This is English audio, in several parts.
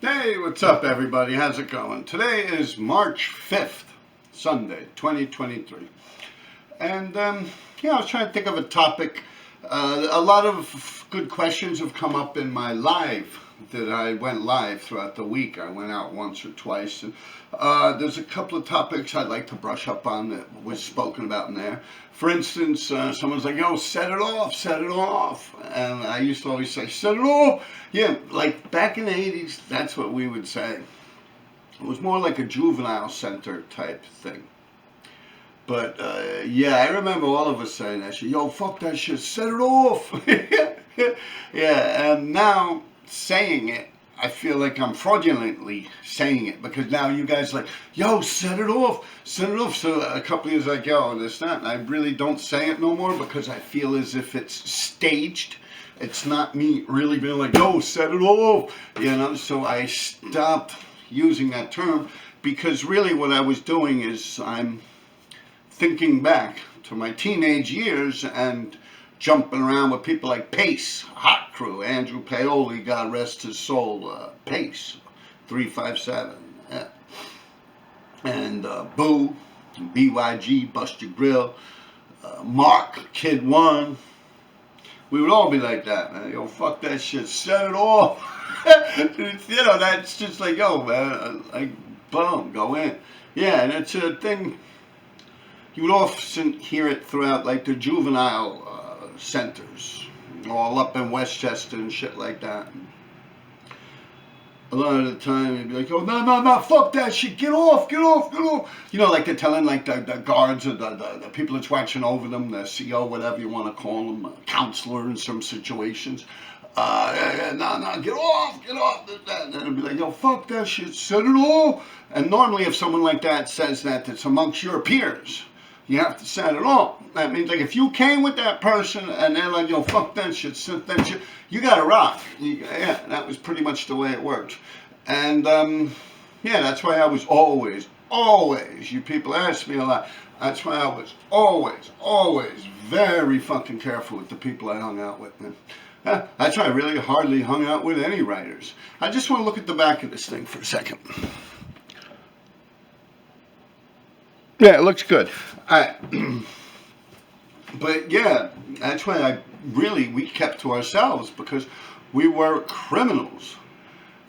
Hey, what's up everybody? How's it going? Today is March 5th, Sunday, 2023. And, I was trying to think of a topic. A lot of good questions have come up in my live that I went live throughout the week. I went out once or twice. And, there's a couple of topics I'd like to brush up on that was spoken about in there. For instance, someone's like, yo, set it off, set it off. And I used to always say, set it off. Yeah, like back in the 80s, that's what we would say. It was more like a juvenile center type thing. But, yeah, I remember all of us saying that shit. Yo, fuck that shit, set it off. Yeah, and now saying it, I feel like I'm fraudulently saying it because now you guys are like, yo, set it off, set it off. So a couple of years like, yo, this, that, and I really don't say it no more because I feel as if it's staged. It's not me really being like, yo, set it off, you know. So I stopped using that term because really what I was doing is I'm thinking back to my teenage years and jumping around with people like Pace, Hot Crew, Andrew Paoli, God rest his soul, Pace, 357, yeah. And Boo, BYG, Bust Your Grill, Mark, Kid One. We would all be like that, man. Yo, fuck that shit, set it off. You know, that's just like, yo, man, like, boom, go in. Yeah, and it's a thing. You would often hear it throughout, like, the juvenile centers, all up in Westchester and shit like that. A lot of the time, you'd be like, oh, no, fuck that shit, get off. You know, like they're telling, like, the guards or the people that's watching over them, the CO, whatever you want to call them, counselor in some situations. No, get off, and it'll be like, yo, fuck that shit, set it off. And normally if someone like that says that, it's amongst your peers. You have to set it off. That means, like, if you came with that person and they're like, yo, fuck that shit, set that shit, you gotta rock. Yeah, that was pretty much the way it worked. And, yeah, that's why I was always, you people ask me a lot, that's why I was always very fucking careful with the people I hung out with, man. That's why I really hardly hung out with any writers. I just want to look at the back of this thing for a second. Yeah, it looks good. But yeah, that's why we kept to ourselves because we were criminals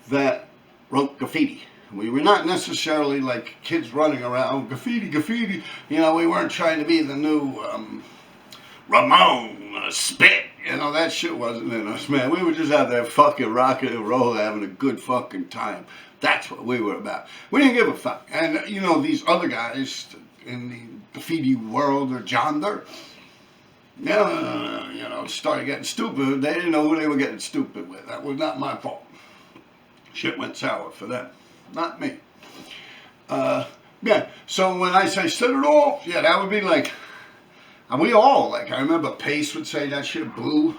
that wrote graffiti. We were not necessarily like kids running around, graffiti. You know, we weren't trying to be the new Ramon, Spit. You know, that shit wasn't in us, man. We were just out there fucking rocking and rolling, having a good fucking time. That's what we were about. We didn't give a fuck. And, you know, these other guys in the graffiti world or genre, you know, started getting stupid. They didn't know who they were getting stupid with. That was not my fault. Shit went sour for them, not me. Yeah, so when I say set it off, yeah, that would be like, and we all, like, I remember Pace would say that shit, Boo.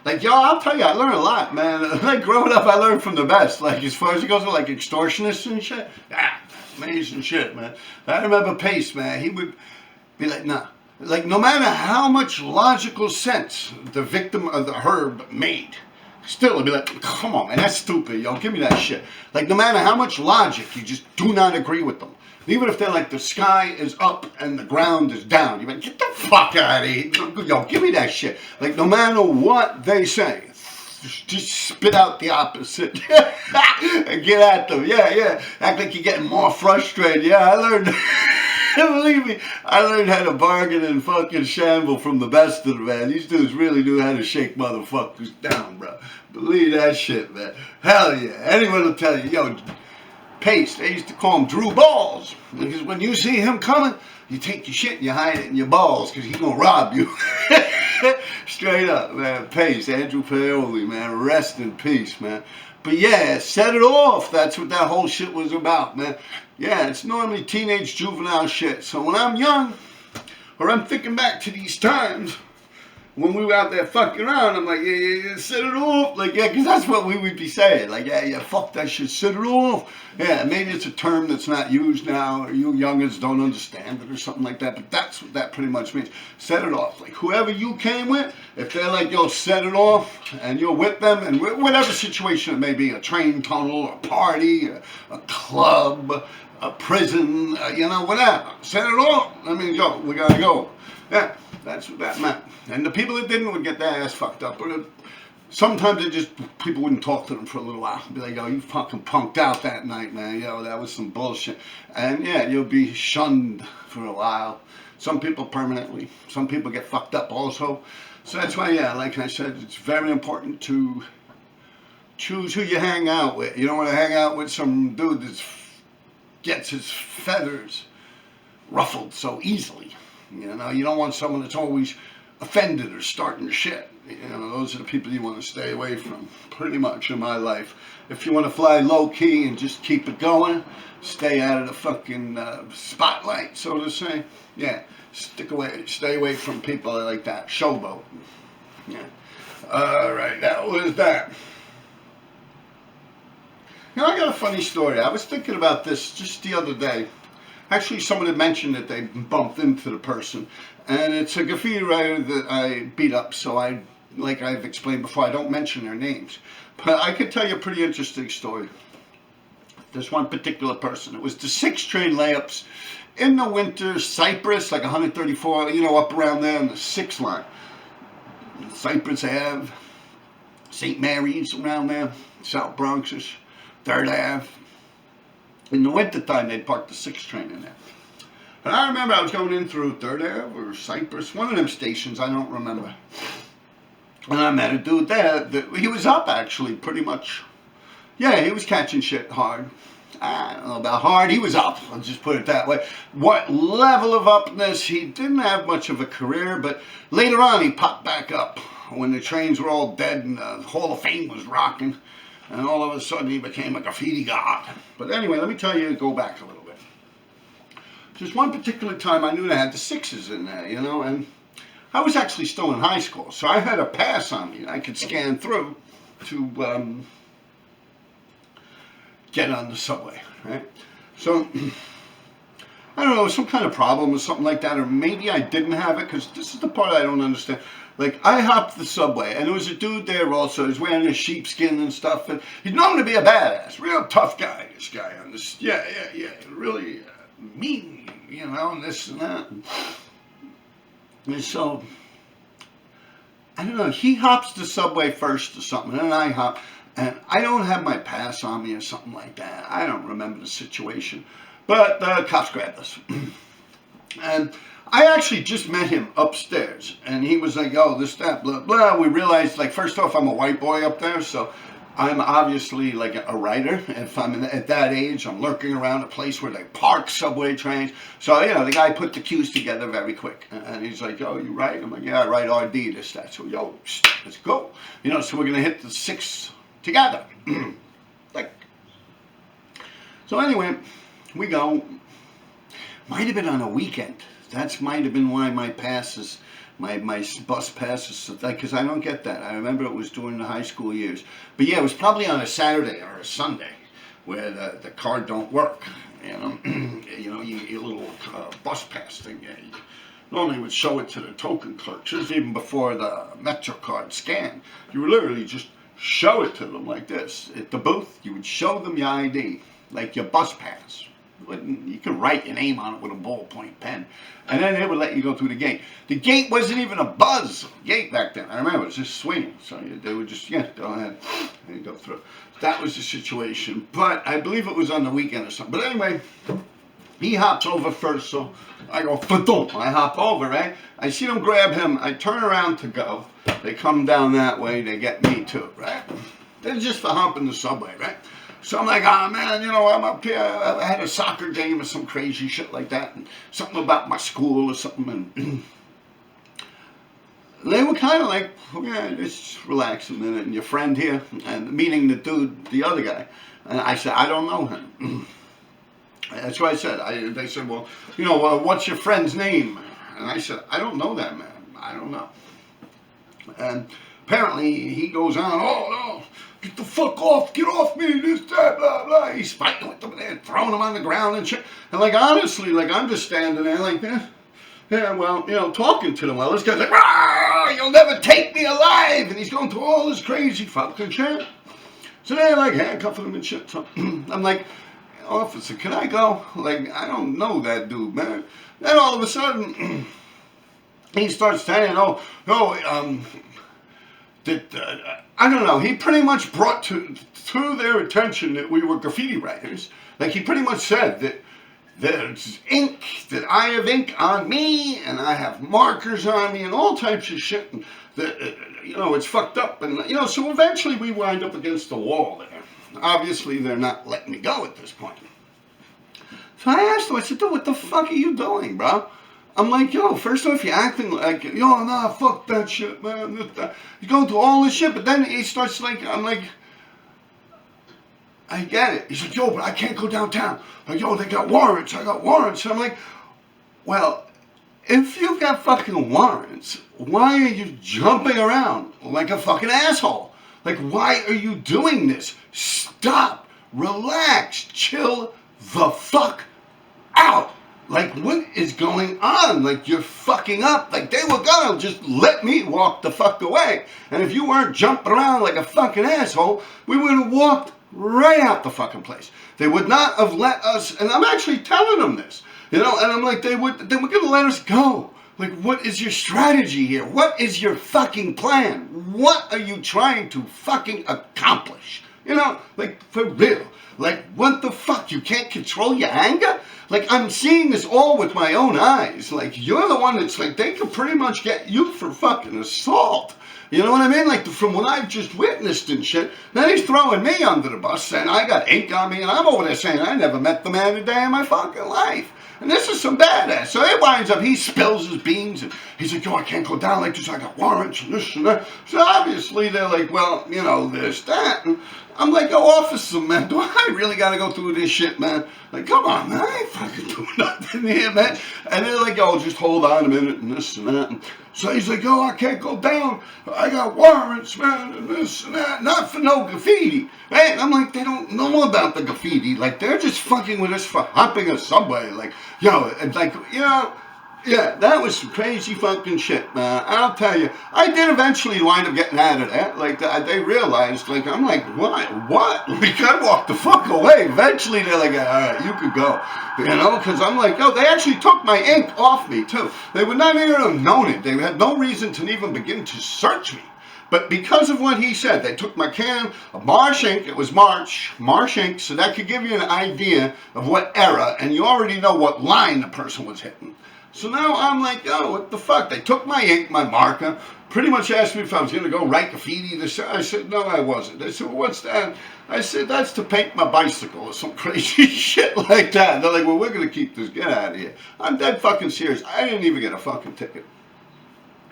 Like, yo, I'll tell you, I learned a lot, man. Like, growing up, I learned from the best. Like, as far as it goes to, like, extortionists and shit, amazing shit, man. I remember Pace, man. He would be like, nah. Like, no matter how much logical sense the victim of the herb made, still, it'd be like, come on, man, that's stupid, yo. Give me that shit. Like, no matter how much logic, you just do not agree with them. Even if they're like, the sky is up and the ground is down. You're like, get the fuck out of here. Yo, give me that shit. Like, no matter what they say, just spit out the opposite and get at them. Yeah. Act like you're getting more frustrated. Yeah, I learned, believe me, I learned how to bargain and fucking shamble from the best of them, man. These dudes really knew how to shake motherfuckers down, bro. Believe that shit, man. Hell yeah. Anyone will tell you, yo, Pace, they used to call him Drew Balls, because when you see him coming, you take your shit and you hide it in your balls, because he's going to rob you. Straight up, man. Pace, Andrew Paoli, man. Rest in peace, man. But yeah, set it off. That's what that whole shit was about, man. Yeah, it's normally teenage juvenile shit. So when I'm young, or I'm thinking back to these times, when we were out there fucking around, I'm like, yeah, set it off. Like, yeah, because that's what we would be saying. Like, yeah, fuck that shit, set it off. Yeah, maybe it's a term that's not used now, or you youngins don't understand it or something like that, but that's what that pretty much means. Set it off. Like, whoever you came with, if they're like, yo, set it off, and you're with them, and whatever situation it may be, a train tunnel, a party, a club, a prison, whatever. Set it off. I mean, go. We gotta go. Yeah, that's what that meant. And the people that didn't would get their ass fucked up. But sometimes people wouldn't talk to them for a little while. Be like, yo, you fucking punked out that night, man. Yo, that was some bullshit. And yeah, you'll be shunned for a while. Some people permanently. Some people get fucked up also. So that's why, yeah, like I said, it's very important to choose who you hang out with. You don't want to hang out with some dude that gets his feathers ruffled so easily. You don't want someone that's always offended or starting shit. Those are the people you want to stay away from, pretty much in my life. If you want to fly low key and just keep it going, stay out of the fucking spotlight, so to say. Yeah, stay away from people like that. Showboat. Yeah. All right, that was that. I got a funny story. I was thinking about this just the other day. Actually, someone had mentioned that they bumped into the person, and it's a graffiti writer that I beat up, so like I've explained before, I don't mention their names. But I could tell you a pretty interesting story. This one particular person, it was the 6 train layups in the winter, Cypress, like 134, up around there on the 6 line. Cypress Ave, St. Mary's around there, South Bronxish, 3rd Ave. In the wintertime, they'd park the 6 train in there. And I remember I was going in through 3rd Ave or Cypress, one of them stations, I don't remember. And I met a dude there he was up actually, pretty much. Yeah, he was catching shit hard. I don't know about hard, he was up, I'll just put it that way. What level of upness, he didn't have much of a career, but later on he popped back up when the trains were all dead and the Hall of Fame was rocking. And all of a sudden he became a graffiti god. But anyway, let me tell you, go back a little bit. Just one particular time I knew they had the 6s in there, and I was actually still in high school. So I had a pass on me. I could scan through to get on the subway, right? So, I don't know, some kind of problem or something like that, or maybe I didn't have it, because this is the part I don't understand. Like, I hopped the subway, and there was a dude there also. He was wearing a sheepskin and stuff, and he's known to be a badass, real tough guy, this guy on this, yeah, really mean, and this and that. And so, I don't know, he hops the subway first or something, and then I hop, and I don't have my pass on me or something like that. I don't remember the situation, but the cops grabbed us. And I actually just met him upstairs, and he was like, oh, this, that, blah, blah. We realized, like, first off, I'm a white boy up there, so I'm obviously like a writer. If I'm at that age, I'm lurking around a place where they park subway trains. So, the guy put the cues together very quick. And he's like, oh, you write? I'm like, yeah, I write RD, this, that. So, yo, let's go. So we're going to hit the 6 together. So anyway, we go. Might have been on a weekend. That might have been why my passes, my bus passes, because I don't get that. I remember it was during the high school years. But yeah, it was probably on a Saturday or a Sunday where the card don't work. Your little bus pass thing. You normally would show it to the token clerks. This was even before the MetroCard scan. You would literally just show it to them like this. At the booth, you would show them your ID, like your bus pass. You could write your name on it with a ballpoint pen, and then they would let you go through the gate. The gate wasn't even a buzz gate back then. I remember it was just swinging, so they would just, go ahead and go through. That was the situation, but I believe it was on the weekend or something. But anyway, he hops over first, so I go, fa-dum. I hop over, right? I see them grab him. I turn around to go. They come down that way. They get me too, right? They're just for humping the subway, right? So I'm like, oh man, I'm up here. I had a soccer game or some crazy shit like that, and something about my school or something. And they were kind of like, yeah, just relax a minute. And your friend here, and meaning the dude, the other guy. And I said, I don't know him. That's what I said. They said, well, what's your friend's name? And I said, I don't know that man. I don't know. And apparently he goes on, oh no, get the fuck off, get off me, this, that, blah, blah. He's fighting with them and throwing them on the ground and shit. And like, honestly, like, I'm just standing there like this. Yeah, well, you know, talking to them. Well, this guy's like, "Rah, you'll never take me alive." And he's going through all this crazy fucking shit. So they're like handcuffing him and shit. So I'm like, officer, can I go? Like, I don't know that dude, man. Then all of a sudden, he starts saying, I don't know. He pretty much brought to their attention that we were graffiti writers. Like, he pretty much said that there's ink, that I have ink on me, and I have markers on me, and all types of shit. And that, you know, it's fucked up. And, you know, so eventually we wind up against the wall there. Obviously, they're not letting me go at this point. So I asked him, I said, dude, what the fuck are you doing, bro? I'm like, yo, first off, you're acting like, yo, nah, fuck that shit, man. He's going through all this shit, but then he starts like, I'm like, I get it. He's like, yo, but I can't go downtown. Like, yo, they got warrants. I got warrants. I'm like, well, if you've got fucking warrants, why are you jumping around like a fucking asshole? Like, why are you doing this? Stop. Relax. Chill the fuck out. Like, what is going on? Like, you're fucking up. Like, they were gonna just let me walk the fuck away. And if you weren't jumping around like a fucking asshole, we would have walked right out the fucking place. They would not have let us, and I'm actually telling them this, you know, and I'm like, they were gonna let us go. Like, what is your strategy here? What is your fucking plan? What are you trying to fucking accomplish? You know, like, for real. Like, what the fuck? You can't control your anger? Like, I'm seeing this all with my own eyes. Like, you're the one that's like, they could pretty much get you for fucking assault. You know what I mean? Like, from what I've just witnessed and shit. Then he's throwing me under the bus saying I got ink on me, and I'm over there saying I never met the man a day in my fucking life. And this is some badass. So it winds up, he spills his beans, and he's like, yo, I can't go down like this. I got warrants and this and that. So obviously they're like, well, you know, there's that. And I'm like, yo, officer, man, do I really got to go through this shit, man? Like, come on, man, I ain't fucking doing nothing here, man. And they're like, yo, just hold on a minute and this and that. And so he's like, yo, I can't go down. I got warrants, man, and this and that. Not for no graffiti. Hey, I'm like, they don't know about the graffiti. Like, they're just fucking with us for hopping a subway. Like, yo, and like, you know, yeah, that was some crazy fucking shit, man. I'll tell you, I did eventually wind up getting out of that. Like, they realized, like, I'm like, what? Like, I walked the fuck away. Eventually, they're like, all right, you could go. You know, because I'm like, oh, they actually took my ink off me, too. They would not even have known it. They had no reason to even begin to search me. But because of what he said, they took my can of Marsh ink. It was Marsh ink, so that could give you an idea of what era, and you already know what line the person was hitting. So now I'm like, oh, what the fuck? They took my ink, my marker, pretty much asked me if I was going to go write graffiti. I said, no, I wasn't. They said, well, what's that? I said, that's to paint my bicycle or some crazy shit like that. And they're like, well, we're going to keep this. Get out of here. I'm dead fucking serious. I didn't even get a fucking ticket.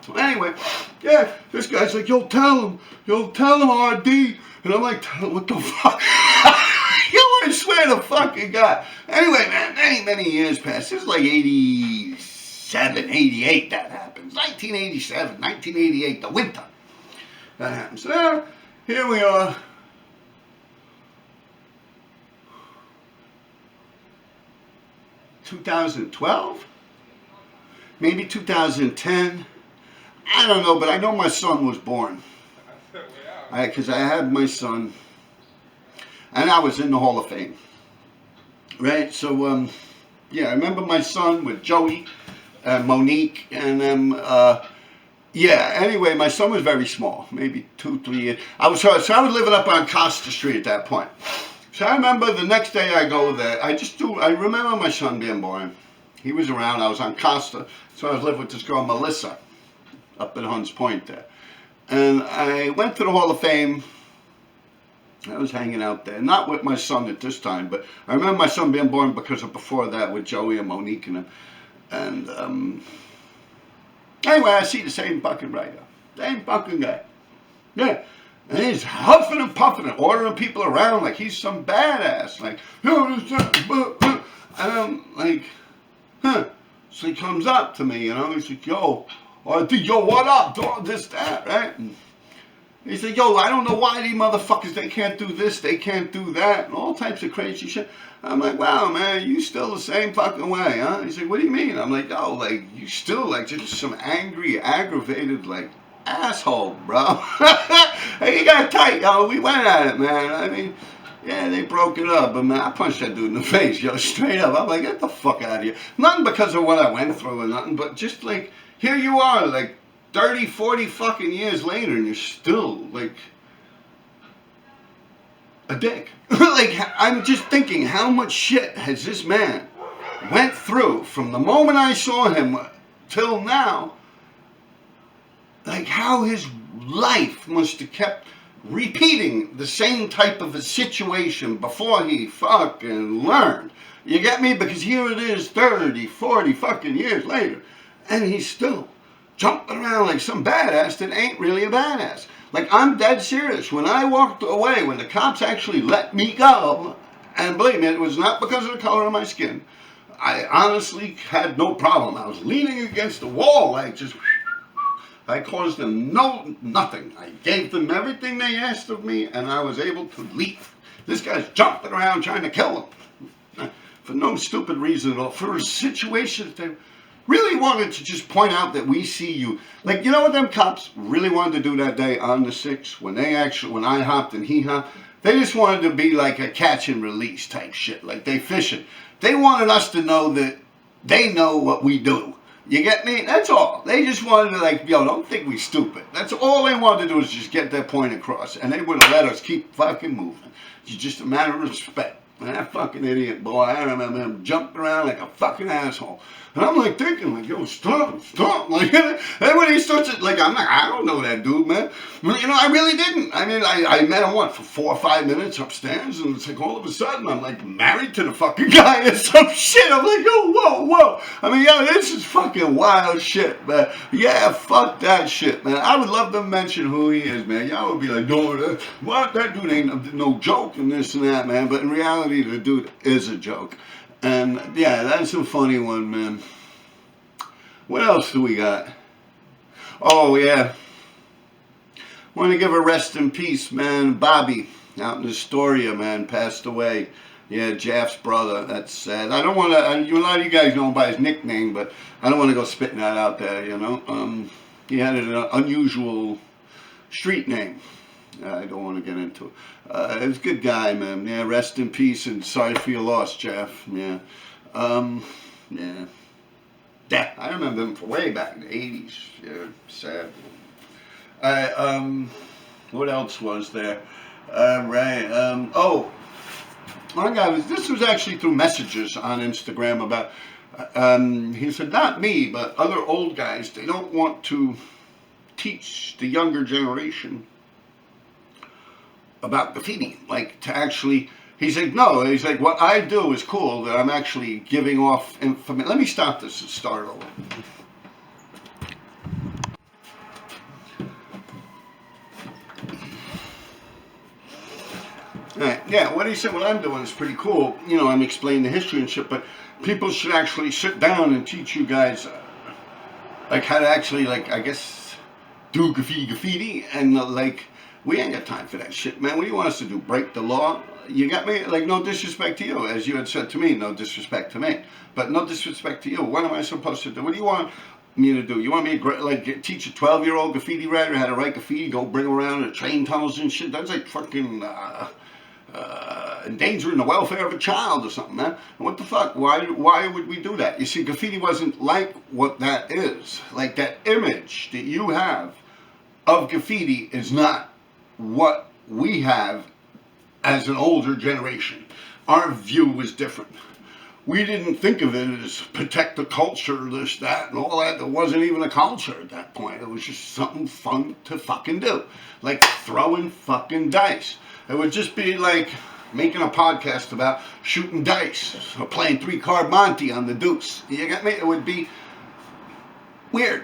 So anyway, yeah, this guy's like, yo, tell him, RD. And I'm like, tell him, what the fuck? Yo, I swear to fucking God. Anyway, man, many years passed. This is like 87, 88 that happens. 1987, 1988, the winter. That happens. So now, here we are. 2012? Maybe 2010? I don't know, but I know my son was born. Because I had my son, and I was in the Hall of Fame. Right? So, yeah, I remember my son with Joey, Monique, and yeah, anyway, my son was very small, maybe 2-3 years. I was living up on Costa Street at that point. So I remember the next day I go there, I remember my son being born. He was around, I was on Costa, so I was living with this girl, Melissa, up at Hunts Point there. And I went to the Hall of Fame. I was hanging out there, not with my son at this time, but I remember my son being born because of before that with Joey and Monique and anyway, I see the same fucking writer, same fucking guy. Yeah, and he's huffing and puffing and ordering people around like he's some badass, like, yo, this, and I'm like, huh. So he comes up to me, you know, he's like, yo, Or, yo, what up, dog, this, that, right? And he said, yo, I don't know why these motherfuckers, they can't do this, they can't do that, and all types of crazy shit. I'm like, wow, man, you still the same fucking way, huh? He's like, what do you mean? I'm like, oh, like, you still, like, just some angry, aggravated, like, asshole, bro. Hey, he got tight, yo, we went at it, man. I mean, yeah, they broke it up, but man, I punched that dude in the face, yo, straight up. I'm like, get the fuck out of here. Nothing because of what I went through or nothing, but just like, here you are, like, 30, 40 fucking years later, and you're still, like, a dick. Like, I'm just thinking, how much shit has this man went through from the moment I saw him till now? Like, how his life must have kept repeating the same type of a situation before he fucking learned. You get me? Because here it is 30, 40 fucking years later, and he's still jumping around like some badass that ain't really a badass. Like, I'm dead serious. When I walked away, when the cops actually let me go, and believe me, it was not because of the color of my skin. I honestly had no problem. I was leaning against the wall, like just, I caused them nothing. I gave them everything they asked of me, and I was able to leave. This guy's jumping around trying to kill them. For no stupid reason at all. For a situation that they really wanted to just point out that we see you. Like, you know what them cops really wanted to do that day on the 6th? When I hopped and he hopped, they just wanted to be like a catch and release type shit. Like they fishing. They wanted us to know that they know what we do. You get me? That's all. They just wanted to like, yo, don't think we stupid. That's all they wanted to do is just get their point across. And they would have let us keep fucking moving. It's just a matter of respect. And that fucking idiot boy, I remember him jumping around like a fucking asshole. And I'm like thinking, like, yo, stop. Like, and when he starts it, like, I'm like, I don't know that dude, man. But, you know, I really didn't. I mean, I met him, for 4 or 5 minutes upstairs, and it's like all of a sudden I'm like married to the fucking guy or some shit. I'm like, oh, whoa. I mean, yeah, this is fucking wild shit, man. Yeah, fuck that shit, man. I would love to mention who he is, man. Y'all would be like, no, that dude ain't no joke and this and that, man. But in reality, the dude is a joke. And yeah, that's a funny one, man. What else do we got? Oh yeah, want to give a rest in peace, man. Bobby out in Astoria, man, passed away. Yeah, Jeff's brother. That's sad. I don't want to. A lot of you guys know him by his nickname, but I don't want to go spitting that out there. You know, he had an unusual street name. I don't want to get into it. He was a good guy, man. Yeah, rest in peace and sorry for your loss, Jeff. Yeah. Yeah. Yeah, I remember him from way back in the 80s. Yeah, sad. What else was there? My guy this was actually through messages on Instagram about, he said, not me, but other old guys, they don't want to teach the younger generation about graffiti, like to actually, he's like, no, he's like, what I do is cool, that I'm actually giving off information. Let me stop this and start over. Right. Yeah, what he said, what I'm doing is pretty cool. You know, I'm explaining the history and shit, but people should actually sit down and teach you guys, like, how to actually, like, I guess, do graffiti, and, like, we ain't got time for that shit, man. What do you want us to do? Break the law? You got me? Like, no disrespect to you. As you had said to me, no disrespect to me. But no disrespect to you. What am I supposed to do? What do you want me to do? You want me to, like, teach a 12-year-old graffiti writer how to write graffiti, go bring around the train tunnels and shit? That's like fucking endangering the welfare of a child or something, man. What the fuck? Why would we do that? You see, graffiti wasn't like what that is. Like, that image that you have of graffiti is not what we have as an older generation. Our view was different. We didn't think of it as protect the culture, this, that, and all that. There wasn't even a culture at that point. It was just something fun to fucking do. Like throwing fucking dice. It would just be like making a podcast about shooting dice or playing 3-card Monte on the deuce. You get me? It would be weird.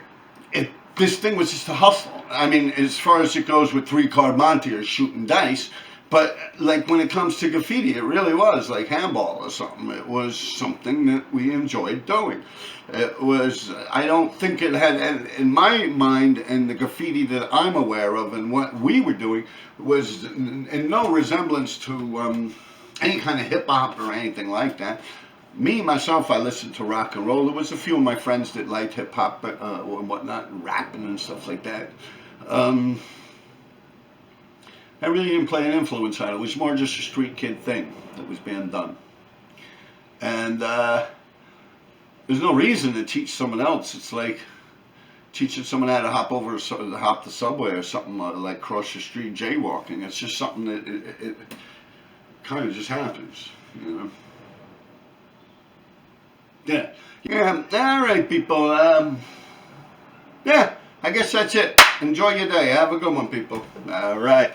This thing was just a hustle. I mean, as far as it goes with 3-card Monte or shooting dice, But like when it comes to graffiti, it really was like handball or something. It was something that we enjoyed doing. It was, I don't think it had, in my mind, and the graffiti that I'm aware of and what we were doing was in no resemblance to any kind of hip hop or anything like that. Me, myself, I listened to rock and roll. There was a few of my friends that liked hip hop or whatnot, and rapping and stuff like that. I really didn't play an influence on it. It was more just a street kid thing that was being done. And there's no reason to teach someone else. It's like teaching someone how to hop the subway or something, like cross the street jaywalking. It's just something that it kind of just happens, you know. Yeah. All right, people. Yeah, I guess that's it. Enjoy your day. Have a good one, people. All right.